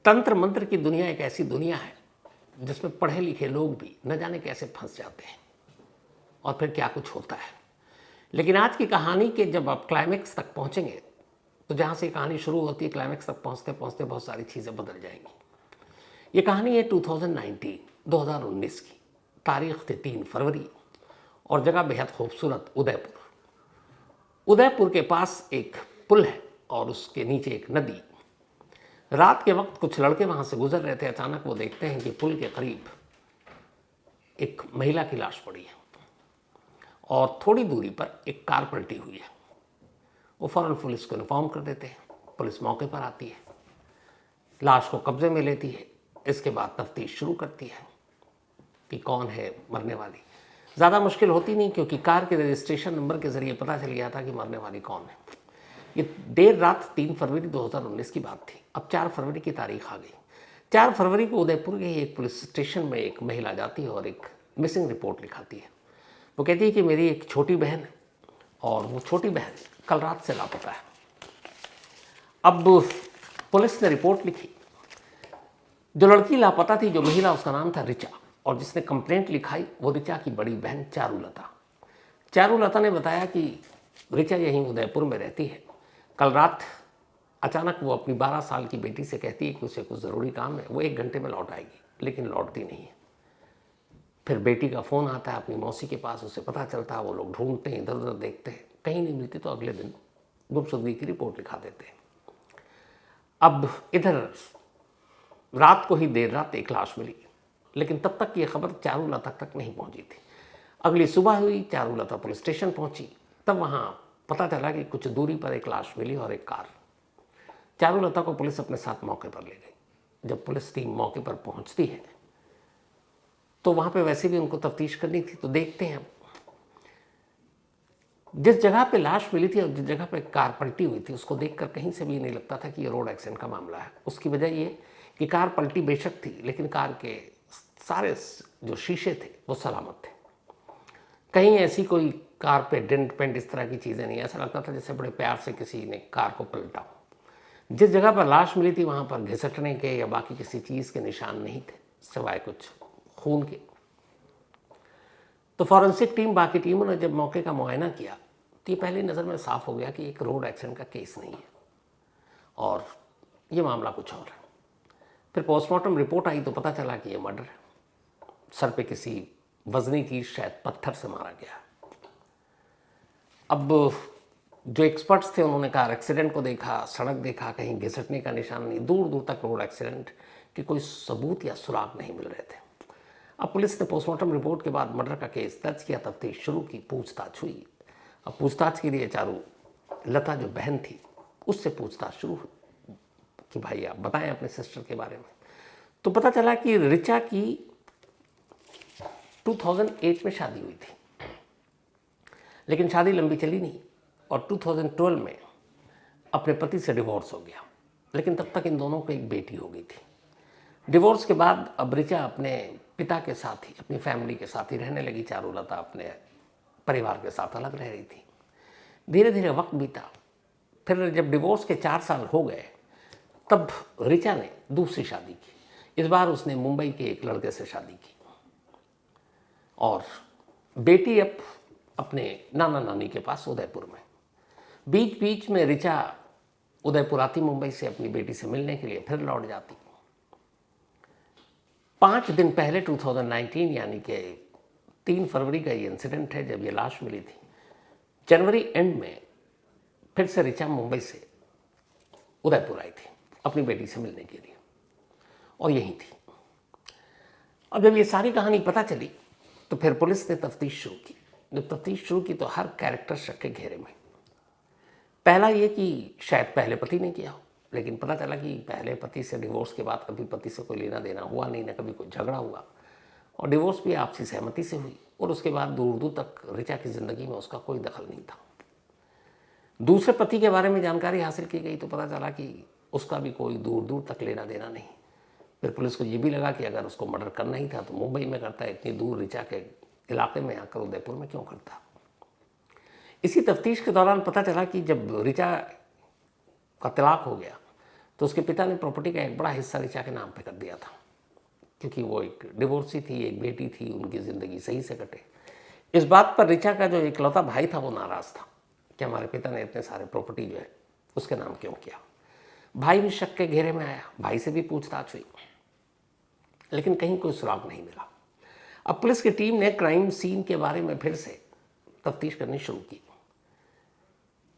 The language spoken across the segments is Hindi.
तंत्र मंत्र की दुनिया एक ऐसी दुनिया है जिसमें पढ़े लिखे लोग भी न जाने कैसे फंस जाते हैं और फिर क्या कुछ होता है। लेकिन आज की कहानी के जब आप क्लाइमेक्स तक पहुंचेंगे तो जहां से कहानी शुरू होती है क्लाइमेक्स तक पहुंचते पहुंचते बहुत सारी चीज़ें बदल जाएंगी। ये कहानी है 2019 की। तारीख थी 3 फरवरी और जगह बेहद खूबसूरत उदयपुर। उदयपुर के पास एक पुल है और उसके नीचे एक नदी। रात के वक्त कुछ लड़के वहां से गुजर रहे थे। अचानक वो देखते हैं कि पुल के करीब एक महिला की लाश पड़ी है और थोड़ी दूरी पर एक कार पलटी हुई है। वो फौरन पुलिस को इन्फॉर्म कर देते हैं। पुलिस मौके पर आती है, लाश को कब्जे में लेती है। इसके बाद तफ्तीश शुरू करती है कि कौन है मरने वाली। ज़्यादा मुश्किल होती नहीं क्योंकि कार के रजिस्ट्रेशन नंबर के ज़रिए पता चल गया था कि मरने वाली कौन है। ये देर रात 3 फरवरी 2019 की बात थी। अब 4 फरवरी की तारीख आ गई। 4 फरवरी को उदयपुर के एक पुलिस स्टेशन में एक महिला जाती है और एक मिसिंग रिपोर्ट लिखाती है। वो कहती है कि मेरी एक छोटी बहन है और वो छोटी बहन कल रात से लापता है। अब पुलिस ने रिपोर्ट लिखी। जो लड़की लापता थी, जो महिला, उसका नाम था रिचा, और जिसने कंप्लेंट लिखाई वो रिचा की बड़ी बहन चारुलता। चारुलता ने बताया कि रिचा यहीं उदयपुर में रहती है। कल रात अचानक वो अपनी 12 साल की बेटी से कहती है कि उसे कुछ ज़रूरी काम है, वो 1 घंटे में लौट आएगी, लेकिन लौटती नहीं है। फिर बेटी का फ़ोन आता है अपनी मौसी के पास, उसे पता चलता है। वो लोग ढूंढते हैं, इधर उधर देखते हैं, कहीं नहीं मिलती तो अगले दिन गुमशुदगी की रिपोर्ट लिखा देते हैं। अब इधर रात को ही देर रात एक लाश मिली, लेकिन तब तक ये खबर चारुलता तक नहीं पहुंची थी। अगली सुबह हुई, चारुलता पुलिस स्टेशन पहुंची, तब वहां पता चला कि कुछ दूरी पर एक लाश मिली और एक कार। चारुलता को पुलिस अपने साथ मौके पर ले गई। जब पुलिस टीम मौके पर पहुंचती है तो वहां पे वैसे भी उनको तफ्तीश करनी थी। तो देखते हैं जिस जगह पे लाश मिली थी और जिस जगह पे कार पलटी हुई थी, उसको देखकर कहीं से भी नहीं लगता था कि ये रोड एक्सीडेंट का मामला है। उसकी वजह ये कि कार पलटी बेशक थी, लेकिन कार के सारे जो शीशे थे वो सलामत थे। कहीं ऐसी कोई कार पे डेंट पेंट इस तरह की चीज़ें नहीं। ऐसा लगता था जैसे बड़े प्यार से किसी ने कार को पलटा हो। जिस जगह पर लाश मिली थी वहाँ पर घिसटने के या बाकी किसी चीज़ के निशान नहीं थे, सिवाय कुछ खून के। तो फॉरेंसिक टीम, बाकी टीमों ने जब मौके का मुआयना किया तो ये पहली नज़र में साफ हो गया कि एक रोड एक्सीडेंट का केस नहीं है और ये मामला कुछ और है। फिर पोस्टमार्टम रिपोर्ट आई तो पता चला कि ये मर्डर है। सर पे किसी वजनी चीज़, शायद पत्थर से मारा गया। अब जो एक्सपर्ट्स थे उन्होंने कहा एक्सीडेंट को देखा, सड़क देखा, कहीं घिसटने का निशान नहीं, दूर दूर तक रोड एक्सीडेंट के कोई सबूत या सुराग नहीं मिल रहे थे। अब पुलिस ने पोस्टमार्टम रिपोर्ट के बाद मर्डर का केस दर्ज किया, तफ्तीश शुरू की, पूछताछ हुई। अब पूछताछ के लिए चारुलता जो बहन थी उससे पूछताछ शुरू हुई कि भाई आप बताएं अपने सिस्टर के बारे में। तो पता चला कि रिचा की 2008 में शादी हुई थी, लेकिन शादी लंबी चली नहीं और 2012 में अपने पति से डिवोर्स हो गया। लेकिन तब तक इन दोनों को एक बेटी हो गई थी। डिवोर्स के बाद अब रिचा अपने पिता के साथ ही, अपनी फैमिली के साथ ही रहने लगी। चारुलता अपने परिवार के साथ अलग रह रही थी। धीरे धीरे वक्त बीता। फिर जब डिवोर्स के 4 साल हो गए तब रिचा ने दूसरी शादी की। इस बार उसने मुंबई के एक लड़के से शादी की और बेटी अब अपने नाना नानी के पास उदयपुर में। बीच बीच में रिचा उदयपुर आती मुंबई से अपनी बेटी से मिलने के लिए, फिर लौट जाती। 5 दिन पहले 2019 यानी कि 3 फरवरी का ये इंसिडेंट है जब ये लाश मिली थी। जनवरी एंड में फिर से रिचा मुंबई से उदयपुर आई थी अपनी बेटी से मिलने के लिए और यहीं थी। अब जब ये सारी कहानी पता चली तो फिर पुलिस ने तफ्तीश शुरू की। जब तफ्तीश शुरू की तो हर कैरेक्टर शक के घेरे में। पहला ये कि शायद पहले पति ने किया हो, लेकिन पता चला कि पहले पति से डिवोर्स के बाद कभी पति से कोई लेना देना हुआ नहीं, ना कभी कोई झगड़ा हुआ और डिवोर्स भी आपसी सहमति से हुई और उसके बाद दूर दूर तक रिचा की ज़िंदगी में उसका कोई दखल नहीं था। दूसरे पति के बारे में जानकारी हासिल की गई तो पता चला कि उसका भी कोई दूर दूर तक लेना देना नहीं। फिर पुलिस को ये भी लगा कि अगर उसको मर्डर करना ही था तो मुंबई में करता, इतनी दूर रिचा के इलाके में आकर उदयपुर में क्यों करता। इसी तफ्तीश के दौरान पता चला कि जब रिचा का तलाक हो गया तो उसके पिता ने प्रॉपर्टी का एक बड़ा हिस्सा ऋचा के नाम पे कर दिया था, क्योंकि वो एक डिवोर्सी थी, एक बेटी थी, उनकी ज़िंदगी सही से कटे। इस बात पर ऋचा का जो इकलौता भाई था वो नाराज़ था कि हमारे पिता ने इतने सारे प्रॉपर्टी जो है उसके नाम क्यों किया। भाई भी शक के घेरे में आया, भाई से भी पूछताछ हुई, लेकिन कहीं कोई सुराग नहीं मिला। अब पुलिस की टीम ने क्राइम सीन के बारे में फिर से तफ्तीश करनी शुरू की।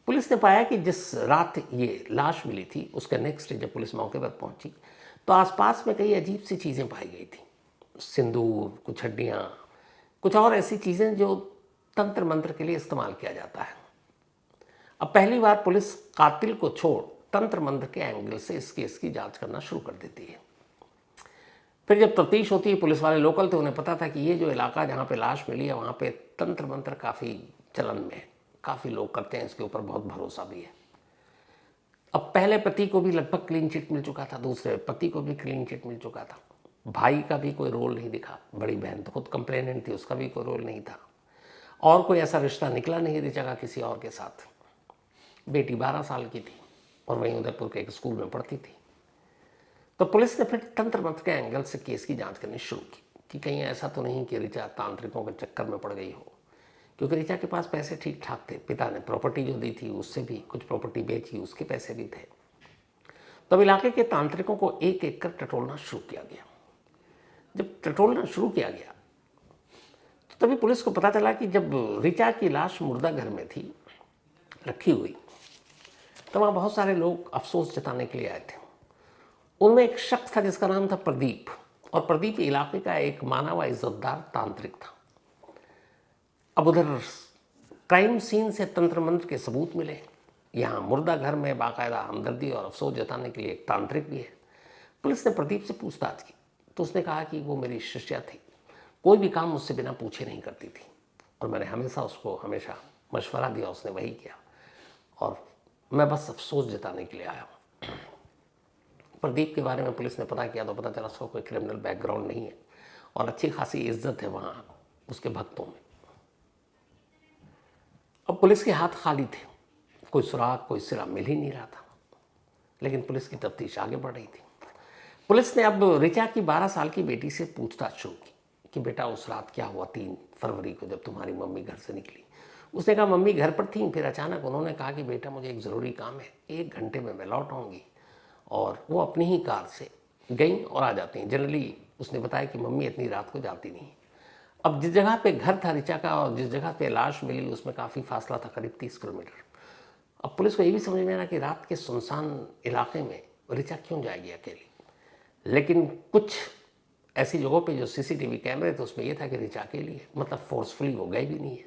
पुलिस ने पाया कि जिस रात ये लाश मिली थी उसके नेक्स्ट डे जब पुलिस मौके पर पहुंची तो आसपास में कई अजीब सी चीज़ें पाई गई थी। सिंदूर, कुछ हड्डियाँ, कुछ और ऐसी चीज़ें जो तंत्र मंत्र के लिए इस्तेमाल किया जाता है। अब पहली बार पुलिस कातिल को छोड़ तंत्र मंत्र के एंगल से इस केस की जांच करना शुरू कर देती है। फिर जब तफ्तीश होती है, पुलिस वाले लोकल थे, उन्हें पता था कि ये जो इलाका जहाँ पे लाश मिली है वहाँ पे तंत्र मंत्र काफ़ी चलन में है, काफ़ी लोग करते हैं, इसके ऊपर बहुत भरोसा भी है। अब पहले पति को भी लगभग क्लीन चिट मिल चुका था, दूसरे पति को भी क्लीन चिट मिल चुका था, भाई का भी कोई रोल नहीं दिखा, बड़ी बहन तो खुद कंप्लेनेंट थी, उसका भी कोई रोल नहीं था, और कोई ऐसा रिश्ता निकला नहीं ऋचा का किसी और के साथ। बेटी 12 साल की थी और वहीं उदयपुर के एक स्कूल में पढ़ती थी। तो पुलिस ने फिर तंत्र मंत्र के एंगल से केस की जांच करनी शुरू की कि कहीं ऐसा तो नहीं कि ऋचा तांत्रिकों के चक्कर में पड़ गई हो, क्योंकि ऋचा के पास पैसे ठीक ठाक थे, पिता ने प्रॉपर्टी जो दी थी उससे भी कुछ प्रॉपर्टी बेची, उसके पैसे भी थे। तब इलाके के तांत्रिकों को एक एक कर टटोलना शुरू किया गया। जब टटोलना शुरू किया गया तो तभी पुलिस को पता चला कि जब ऋचा की लाश मुर्दा घर में थी रखी हुई, तो वहाँ बहुत सारे लोग अफसोस जताने के लिए आए थे। उनमें एक शख्स था जिसका नाम था प्रदीप, और प्रदीप इलाके का एक माना हुआ इज्जतदार तांत्रिक था। अब उधर क्राइम सीन से तंत्र मंत्र के सबूत मिले, यहाँ मुर्दा घर में बाकायदा हमदर्दी और अफसोस जताने के लिए एक तांत्रिक भी है। पुलिस ने प्रदीप से पूछताछ की तो उसने कहा कि वो मेरी शिष्या थी, कोई भी काम मुझसे बिना पूछे नहीं करती थी, और मैंने हमेशा मशवरा दिया, उसने वही किया, और मैं बस अफसोस जताने के लिए आया हूँ। प्रदीप के बारे में पुलिस ने पता किया तो पता चला उसका कोई क्रिमिनल बैकग्राउंड नहीं है और अच्छी खासी इज्जत है वहाँ उसके भक्तों में। अब पुलिस के हाथ खाली थे, कोई सुराग, कोई सिरा मिल ही नहीं रहा था, लेकिन पुलिस की तफ्तीश आगे बढ़ रही थी। पुलिस ने अब ऋचा की 12 साल की बेटी से पूछताछ शुरू की कि बेटा उस रात क्या हुआ 3 फरवरी को जब तुम्हारी मम्मी घर से निकली। उसने कहा मम्मी घर पर थी, फिर अचानक उन्होंने कहा कि बेटा मुझे एक ज़रूरी काम है, 1 घंटे में मैं लौट आऊँगी, और वो अपनी ही कार से गई और आ जाती हैं। जनरली उसने बताया कि मम्मी इतनी रात को जाती नहीं। अब जिस जगह पे घर था ऋचा का और जिस जगह पे लाश मिली उसमें काफ़ी फासला था, करीब 30 किलोमीटर। अब पुलिस को ये भी समझ में आया कि रात के सुनसान इलाके में ऋचा क्यों जाएगी अकेली, लेकिन कुछ ऐसी जगहों पे जो सीसीटीवी कैमरे थे उसमें यह था कि ऋचा अकेली है, मतलब फोर्सफुली वो गए भी नहीं है।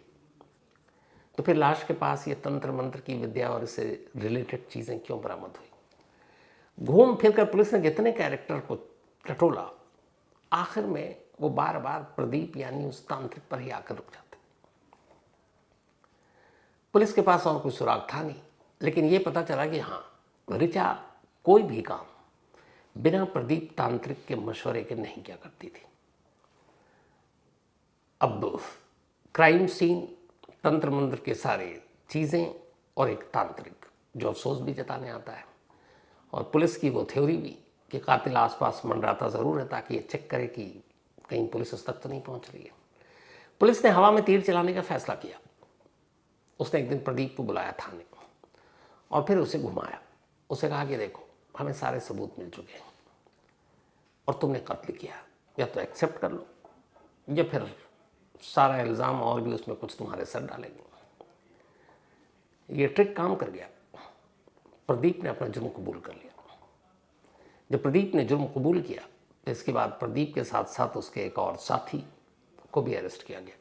तो फिर लाश के पास ये तंत्र मंत्र की विद्या और इससे रिलेटेड चीज़ें क्यों बरामद हुई। घूम फिर कर पुलिस ने जितने कैरेक्टर को टटोला, आखिर में वो बार बार प्रदीप यानी उस तांत्रिक पर ही आकर रुक जाते। पुलिस के पास और कोई सुराग था नहीं, लेकिन ये पता चला कि हाँ, ऋचा कोई भी काम बिना प्रदीप तांत्रिक के मशवरे के नहीं किया करती थी। अब क्राइम सीन, तंत्र मंत्र के सारे चीज़ें और एक तांत्रिक जो अफसोस भी जताने आता है, और पुलिस की वो थ्योरी भी कि कातिल आसपास मंडराता ज़रूर है ताकि ये चेक करे कि कहीं पुलिस उस तक तो नहीं पहुंच रही है। पुलिस ने हवा में तीर चलाने का फैसला किया। उसने एक दिन प्रदीप को बुलाया थाने और फिर उसे घुमाया। उसे कहा कि देखो हमें सारे सबूत मिल चुके हैं और तुमने कत्ल किया, या तो एक्सेप्ट कर लो या फिर सारा इल्ज़ाम और भी उसमें कुछ तुम्हारे सर डालेंगे। ये ट्रिक काम कर गया। प्रदीप ने अपना जुर्म कबूल कर लिया। जब प्रदीप ने जुर्म कबूल किया तो इसके बाद प्रदीप के साथ साथ उसके एक और साथी को भी अरेस्ट किया गया।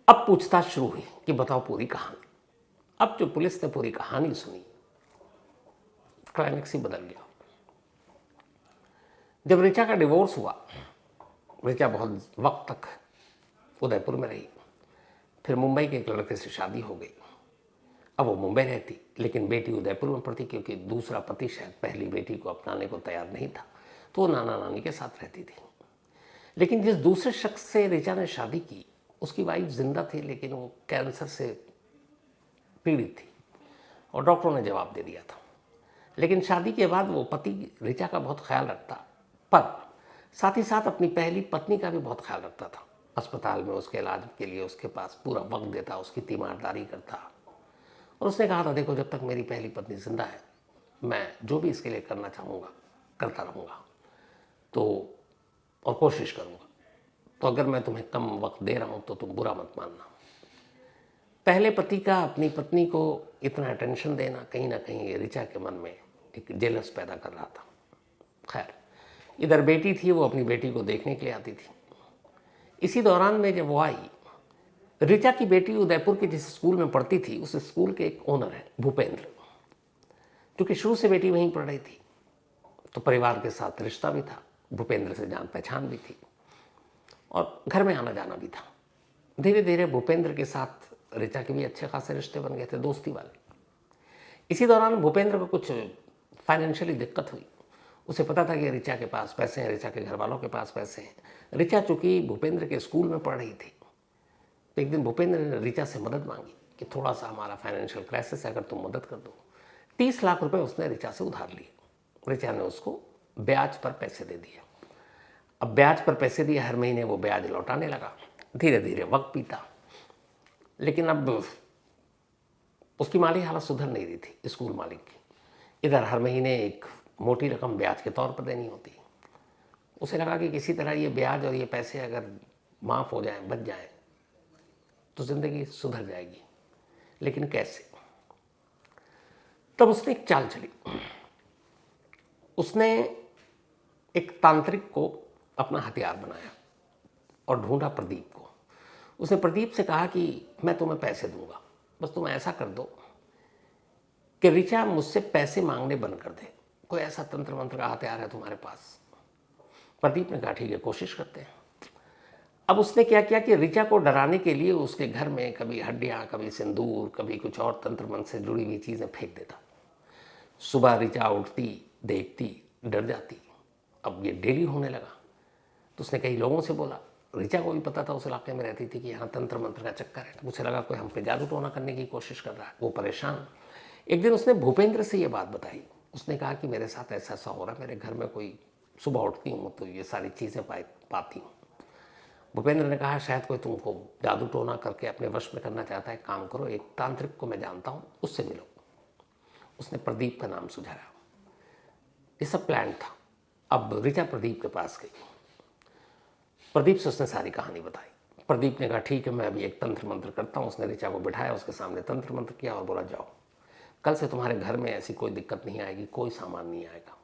अब पूछताछ शुरू हुई कि बताओ पूरी कहानी। अब जो पुलिस ने पूरी कहानी सुनी, क्लाइमेक्स ही बदल गया। जब ऋचा का डिवोर्स हुआ, ऋचा बहुत वक्त तक उदयपुर में रही, फिर मुंबई के एक लड़के से शादी हो गई। अब वो मुंबई रहती, लेकिन बेटी उदयपुर में पढ़ती, क्योंकि दूसरा पति शायद पहली बेटी को अपनाने को तैयार नहीं था, तो वो नाना नानी के साथ रहती थी। लेकिन जिस दूसरे शख्स से ऋचा ने शादी की, उसकी वाइफ जिंदा थी, लेकिन वो कैंसर से पीड़ित थी और डॉक्टरों ने जवाब दे दिया था। लेकिन शादी के बाद वो पति ऋचा का बहुत ख्याल रखता, पर साथ ही साथ अपनी पहली पत्नी का भी बहुत ख्याल रखता था। अस्पताल में उसके इलाज के लिए उसके पास पूरा वक्त देता, उसकी तीमारदारी करता। और उसने कहा था, देखो जब तक मेरी पहली पत्नी जिंदा है मैं जो भी इसके लिए करना चाहूँगा करता रहूँगा, तो और कोशिश करूँगा, तो अगर मैं तुम्हें कम वक्त दे रहा हूँ तो तुम बुरा मत मानना। पहले पति का अपनी पत्नी को इतना अटेंशन देना कहीं ना कहीं ऋचा के मन में एक जेलस पैदा कर रहा था। खैर, इधर बेटी थी, वो अपनी बेटी को देखने के लिए आती थी। इसी दौरान में जब वो आई, ऋचा की बेटी उदयपुर के जिस स्कूल में पढ़ती थी उस स्कूल के एक ओनर है भूपेंद्र, क्योंकि शुरू से बेटी वहीं पढ़ रही थी तो परिवार के साथ रिश्ता भी था, भूपेंद्र से जान पहचान भी थी और घर में आना जाना भी था। धीरे धीरे भूपेंद्र के साथ ऋचा के भी अच्छे खासे रिश्ते बन गए थे, दोस्ती वाले। इसी दौरान भूपेंद्र को कुछ फाइनेंशियली दिक्कत हुई। उसे पता था कि ऋचा के पास पैसे हैं, ऋचा के घर वालों के पास पैसे हैं। ऋचा चूंकि भूपेंद्र के स्कूल में पढ़ रही थी, तो एक दिन भूपेंद्र ने ऋचा से मदद मांगी कि थोड़ा सा हमारा फाइनेंशियल क्राइसिस है, अगर तुम मदद कर दो। 30 लाख रुपए उसने ऋचा से उधार लिए। ऋचा ने उसको ब्याज पर पैसे दे दिए। अब ब्याज पर पैसे दिए, हर महीने वो ब्याज लौटाने लगा। धीरे धीरे वक्त बीता, लेकिन अब उसकी माली हालत सुधर नहीं रही थी स्कूल मालिक की। इधर हर महीने एक मोटी रकम ब्याज के तौर पर देनी होती। उसे लगा कि किसी तरह ये ब्याज और ये पैसे अगर माफ़ हो जाएं, बच जाएं, तो ज़िंदगी सुधर जाएगी। लेकिन कैसे? तब उसने एक चाल चली। उसने एक तांत्रिक को अपना हथियार बनाया और ढूंढा प्रदीप को। उसने प्रदीप से कहा कि मैं तुम्हें पैसे दूंगा, बस तुम ऐसा कर दो कि ऋचा मुझसे पैसे मांगने बंद कर दे। कोई ऐसा तंत्र मंत्र का हथियार है तुम्हारे पास? प्रदीप ने कहा ठीक है, कोशिश करते हैं। अब उसने क्या किया कि ऋचा को डराने के लिए उसके घर में कभी हड्डियाँ, कभी सिंदूर, कभी कुछ और तंत्र मंत्र से जुड़ी हुई चीज़ें फेंक देता। सुबह ऋचा उठती, देखती, डर जाती। अब ये डेली होने लगा। तो उसने कई लोगों से बोला, ऋचा को भी पता था, उस इलाके में रहती थी, कि यहाँ तंत्र मंत्र का चक्कर है। तो मुझे लगा कोई हम पे जादू टोना करने की कोशिश कर रहा है। वो परेशान। एक दिन उसने भूपेंद्र से ये बात बताई। उसने कहा कि मेरे साथ ऐसा ऐसा हो रहा है, मेरे घर में कोई सुबह उठती हूँ तो ये सारी चीज़ें पाती हूँ। भूपेंद्र ने कहा शायद कोई तुमको जादू टोना करके अपने वश में करना चाहता है। काम करो, एक तांत्रिक को मैं जानता हूँ, उससे मिलो। उसने प्रदीप का नाम सुझाया। ये सब प्लान था। अब ऋचा प्रदीप के पास गई। प्रदीप से उसने सारी कहानी बताई। प्रदीप ने कहा ठीक है, मैं अभी एक तंत्र मंत्र करता हूँ। उसने ऋचा को बिठाया, उसके सामने तंत्र मंत्र किया और बोला जाओ, कल से तुम्हारे घर में ऐसी कोई दिक्कत नहीं आएगी, कोई सामान नहीं आएगा।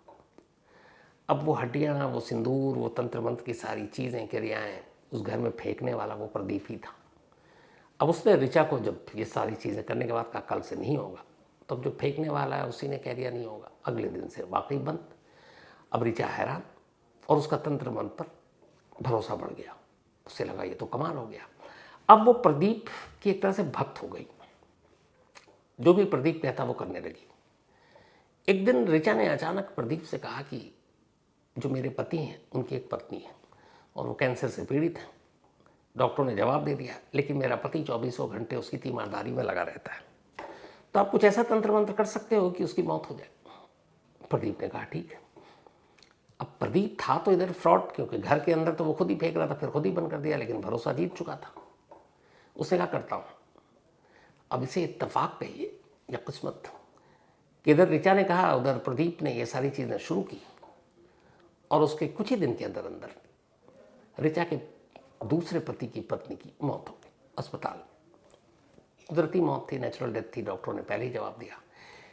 अब वो हड्डियाँ, वो सिंदूर, वो तंत्र मंत्र की सारी चीज़ें, क्रियाएँ उस घर में फेंकने वाला वो प्रदीप ही था। अब उसने ऋचा को जब ये सारी चीज़ें करने के बाद कहा कल से नहीं होगा, तब जो फेंकने वाला है उसी ने कह दिया नहीं होगा। अगले दिन से वाकई बंद। अब ऋचा हैरान, और उसका तंत्र मंत्र पर भरोसा बढ़ गया। उसे लगा ये तो कमाल हो गया। अब वो प्रदीप की एक तरह से भक्त हो गई। जो भी प्रदीप कहता वो करने लगी। एक दिन ऋचा ने अचानक प्रदीप से कहा कि जो मेरे पति हैं उनकी एक पत्नी है और वो कैंसर से पीड़ित है। डॉक्टरों ने जवाब दे दिया, लेकिन मेरा पति 24 घंटे उसकी तीमारदारी में लगा रहता है, तो आप कुछ ऐसा तंत्र मंत्र कर सकते हो कि उसकी मौत हो जाए। प्रदीप ने कहा ठीक है। अब प्रदीप था तो इधर फ्रॉड, क्योंकि घर के अंदर तो वो खुद ही फेंक रहा था, फिर खुद ही बंद कर दिया, लेकिन भरोसा जीत चुका था। उसने कहा करता हूँ। अब इसे इत्तेफाक कहिए या किस्मत कि इधर ऋचा ने कहा, उधर प्रदीप ने ये सारी चीज़ें शुरू की और उसके कुछ ही दिन के अंदर अंदर ऋचा के दूसरे पति की पत्नी की मौत हो गई अस्पताल में। कुदरती मौत थी, नेचुरल डेथ थी, डॉक्टरों ने पहले ही जवाब दिया।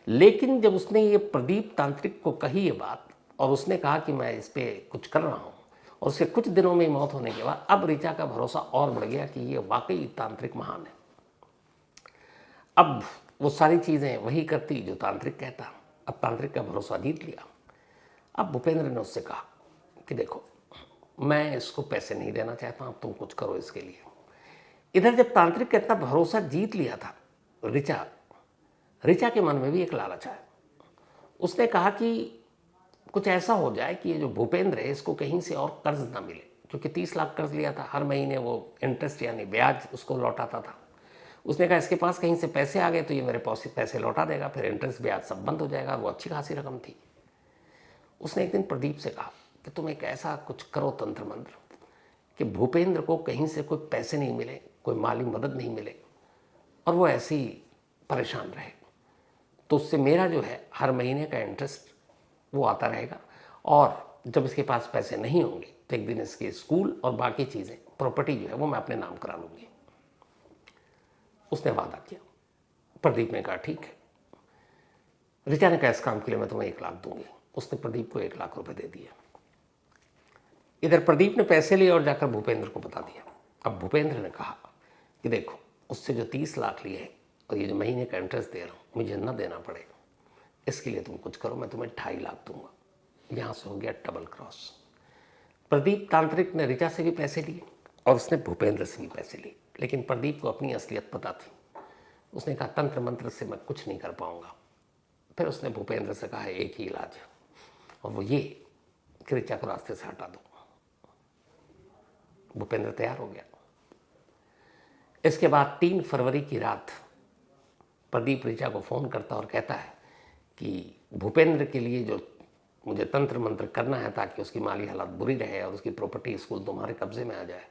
लेकिन जब उसने ये प्रदीप तांत्रिक को कही ये बात और उसने कहा कि मैं इस पर कुछ कर रहा हूँ, और उसके कुछ दिनों में मौत होने के बाद अब ऋचा का भरोसा और बढ़ गया कि ये वाकई तांत्रिक महान है। अब वो सारी चीज़ें वही करती जो तांत्रिक कहता। अब तांत्रिक का भरोसा जीत लिया। अब भूपेंद्र ने उससे कहा कि देखो, मैं इसको पैसे नहीं देना चाहता, अब तुम कुछ करो इसके लिए। इधर जब तांत्रिक का इतना भरोसा जीत लिया था ऋचा के मन में भी एक लालच आया। उसने कहा कि कुछ ऐसा हो जाए कि ये जो भूपेंद्र है इसको कहीं से और कर्ज ना मिले, क्योंकि 30 लाख कर्ज लिया था, हर महीने वो इंटरेस्ट यानी ब्याज उसको लौटाता था। उसने कहा इसके पास कहीं से पैसे आ गए तो ये मेरे पैसे लौटा देगा, फिर इंटरेस्ट ब्याज सब बंद हो जाएगा। वो अच्छी खासी रकम थी। उसने एक दिन प्रदीप से कहा कि तुम एक ऐसा कुछ करो तंत्र मंत्र कि भूपेंद्र को कहीं से कोई पैसे नहीं मिले, कोई माली मदद नहीं मिले और वो ऐसे ही परेशान रहे, तो उससे मेरा जो है हर महीने का इंटरेस्ट वो आता रहेगा और जब इसके पास पैसे नहीं होंगे तो एक दिन इसके स्कूल और बाकी चीज़ें, प्रॉपर्टी जो है वो मैं अपने नाम करा लूँगी। उसने वादा किया। प्रदीप ने कहा ठीक है। ऋचा ने कहा इस काम के लिए मैं तुम्हें 1 लाख दूंगी। उसने प्रदीप को 1 लाख रुपए दे दिया। इधर प्रदीप ने पैसे लिए और जाकर भूपेंद्र को बता दिया। अब भूपेंद्र ने कहा कि देखो उससे जो 30 लाख लिए हैं और ये जो महीने का इंटरेस्ट दे रहा हूँ मुझे न देना पड़े, इसके लिए तुम कुछ करो, मैं तुम्हें 2.5 लाख दूंगा। यहाँ से हो गया डबल क्रॉस। प्रदीप तांत्रिक ने ऋचा से भी पैसे लिए और उसने भूपेंद्र से भी पैसे लिए, लेकिन प्रदीप को अपनी असलियत पता थी। उसने कहा तंत्र मंत्र से मैं कुछ नहीं कर पाऊंगा। फिर उसने भूपेंद्र से कहा एक ही इलाज है और वो ये कि ऋचा को रास्ते से हटा दो। भूपेंद्र तैयार हो गया। इसके बाद 3 फरवरी की रात प्रदीप ऋचा को फ़ोन करता और कहता है कि भूपेंद्र के लिए जो मुझे तंत्र मंत्र करना है ताकि उसकी माली हालत बुरी रहे और उसकी प्रॉपर्टी स्कूल तुम्हारे कब्जे में आ जाए,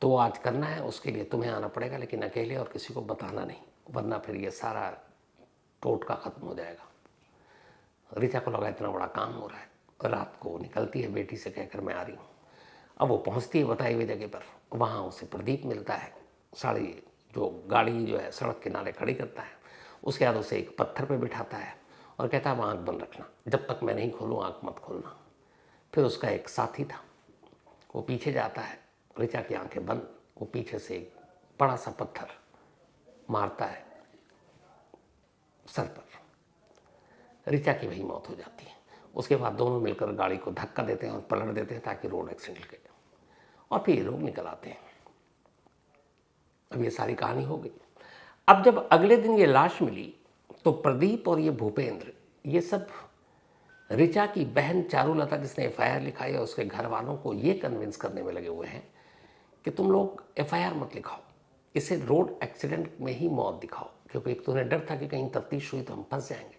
तो आज करना है। उसके लिए तुम्हें आना पड़ेगा, लेकिन अकेले और किसी को बताना नहीं, वरना फिर ये सारा टोटका खत्म हो जाएगा। ऋचा को लगा इतना बड़ा काम हो रहा है। रात को निकलती है बेटी से कहकर मैं आ रही हूँ। अब वो पहुँचती है बताई हुई जगह पर। वहाँ उसे प्रदीप मिलता है। साड़ी जो गाड़ी जो है सड़क किनारे खड़ी करता है, उसके बाद उसे एक पत्थर पे बिठाता है और कहता है आँख बंद रखना, जब तक मैं नहीं खोलूँ आँख मत खोलना। फिर उसका एक साथी था, वो पीछे जाता है, ऋचा की आंखें बंद, वो पीछे से एक बड़ा सा पत्थर मारता है सर पर। ऋचा की वही मौत हो जाती है। उसके बाद दोनों मिलकर गाड़ी को धक्का देते हैं और पलट देते हैं ताकि रोड एक्सीडेंट के, और फिर ये लोग निकल आते हैं। अब ये सारी कहानी हो गई। अब जब अगले दिन ये लाश मिली तो प्रदीप और ये भूपेंद्र ये सब ऋचा की बहन चारुलता जिसने FIR लिखाई है उसके घर वालों को ये कन्विंस करने में लगे हुए हैं कि तुम लोग FIR मत लिखाओ, इसे रोड एक्सीडेंट में ही मौत दिखाओ, क्योंकि एक तो उन्हें डर था कि कहीं तफ्तीश हुई तो हम फंस जाएंगे।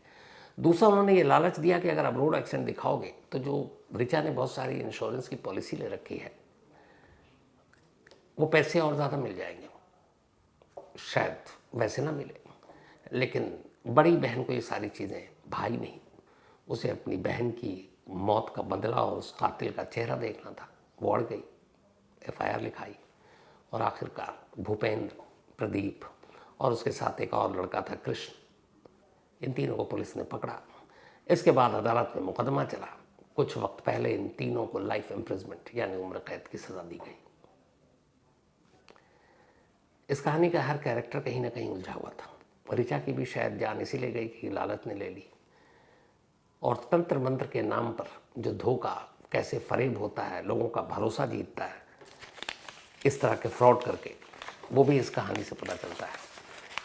दूसरा उन्होंने ये लालच दिया कि अगर आप रोड एक्सीडेंट दिखाओगे तो जो ऋचा ने बहुत सारी इंश्योरेंस की पॉलिसी ले रखी है वो पैसे और ज़्यादा मिल जाएंगे। शायद वैसे ना मिले, लेकिन बड़ी बहन को ये सारी चीज़ें भाई नहीं, उसे अपनी बहन की मौत का बदला और उस कातिल का चेहरा देखना था। वो अड़ गई, FIR लिखाई और आखिरकार भूपेंद्र, प्रदीप और उसके साथ एक और लड़का था कृष्ण, इन तीनों को पुलिस ने पकड़ा। इसके बाद अदालत में मुकदमा चला। कुछ वक्त पहले इन तीनों को लाइफ इम्प्रिजमेंट यानी उम्र कैद की सज़ा दी गई। इस कहानी का हर कैरेक्टर कहीं ना कहीं उलझा हुआ था। ऋचा की भी शायद जान इसीलिए गई कि लालच ने ले ली, और तंत्र मंत्र के नाम पर जो धोखा कैसे फरेब होता है, लोगों का भरोसा जीतता है इस तरह के फ्रॉड करके, वो भी इस कहानी से पता चलता है।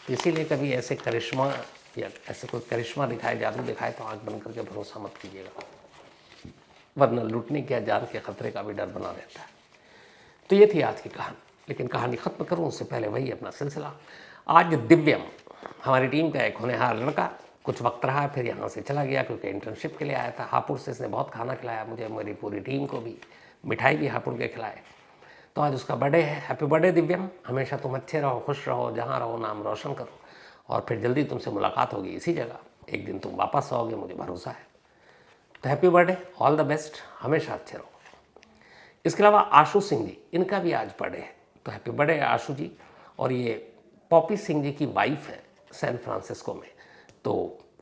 इसीलिए कभी ऐसे करिश्मा या ऐसे कोई करिश्मा दिखाए, जादू दिखाए तो आंख बंद करके भरोसा मत कीजिएगा, वरना लूटने के या जान के खतरे का भी डर बना रहता है। तो ये थी आज की कहानी, लेकिन कहानी ख़त्म करूँ उससे पहले वही अपना सिलसिला। आज दिव्यम हमारी टीम का एक होनहार लड़का कुछ वक्त रहा, फिर यहाँ से चला गया क्योंकि इंटर्नशिप के लिए आया था। हापुड़ से इसने बहुत खाना खिलाया मुझे, मेरी पूरी टीम को भी, मिठाई भी हापुड़ के खिलाए। तो आज उसका बर्थडे है। हैप्पी बर्थडे दिव्यम, हमेशा तुम अच्छे रहो, खुश रहो, जहाँ रहो नाम रोशन करो, और फिर जल्दी तुमसे मुलाकात होगी इसी जगह। एक दिन तुम वापस आओगे, मुझे भरोसा है। तो happy birthday, all the best, हमेशा अच्छे रहो। इसके अलावा आशु सिंह जी, इनका भी आज बर्थडे है, तो हैप्पी बर्थडे आशु जी। और ये पॉपी सिंह जी की वाइफ है सैन फ्रांसिस्को में। तो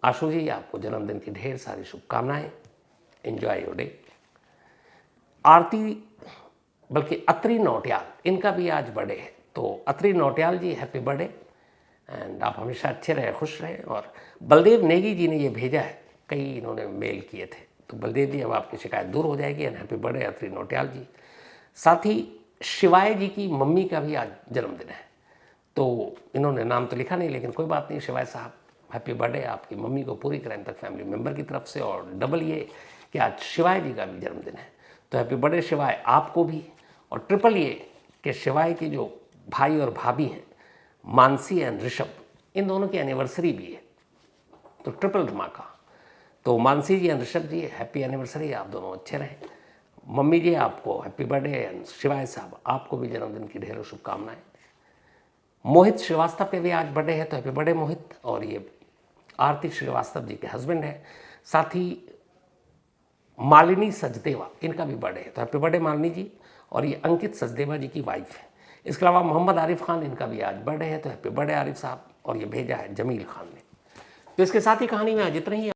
आशु जी आपको जन्मदिन की ढेर सारी शुभकामनाएं, एंजॉय योर डे। आरती बल्कि अत्री नौटियाल, इनका भी आज बर्थडे है, तो अत्री नौटियाल जी हैप्पी बर्थडे एंड आप हमेशा अच्छे रहे, खुश रहें। और बलदेव नेगी जी ने ये भेजा है, कई इन्होंने मेल किए थे, तो बलदेव जी अब आपकी शिकायत दूर हो जाएगी एंड हैप्पी बर्थडे अत्री नौटियाल जी। साथ ही शिवाय जी की मम्मी का भी आज जन्मदिन है, तो इन्होंने नाम तो लिखा नहीं, लेकिन कोई बात नहीं, शिवाय साहब हैप्पी बर्थडे आपकी मम्मी को पूरी क्राइम तक फैमिली मेम्बर की तरफ से। और डबल ये कि आज शिवाय जी का भी जन्मदिन है, तो हैप्पी बर्थडे शिवाय आपको भी। और ट्रिपल ये कि शिवाय के जो भाई और भाभी हैं मानसी एंड ऋषभ, इन दोनों की एनिवर्सरी भी है, तो ट्रिपल धमाका। तो Mansi ji and Rishabh ji, happy anniversary, आप दोनों अच्छे रहें। मम्मी जी आपको हैप्पी बर्थडे, एंड शिवाय साहब आपको भी जन्मदिन की ढेरों शुभकामनाएं। मोहित श्रीवास्तव के भी आज बर्थडे है, तो हैप्पी बर्थडे मोहित। और ये आरती श्रीवास्तव जी के हस्बैंड है। साथ ही मालिनी सचदेवा, इनका भी बर्थडे है, तो हैप्पी बर्थडे मालिनी जी। और ये अंकित सचदेवा जी की वाइफ है। इसके अलावा मोहम्मद आरिफ खान, इनका भी आज बर्थडे है, तो हैप्पी बर्थडे आरिफ साहब। और ये भेजा है जमील खान ने। तो इसके साथ ही कहानी में आज इतना ही।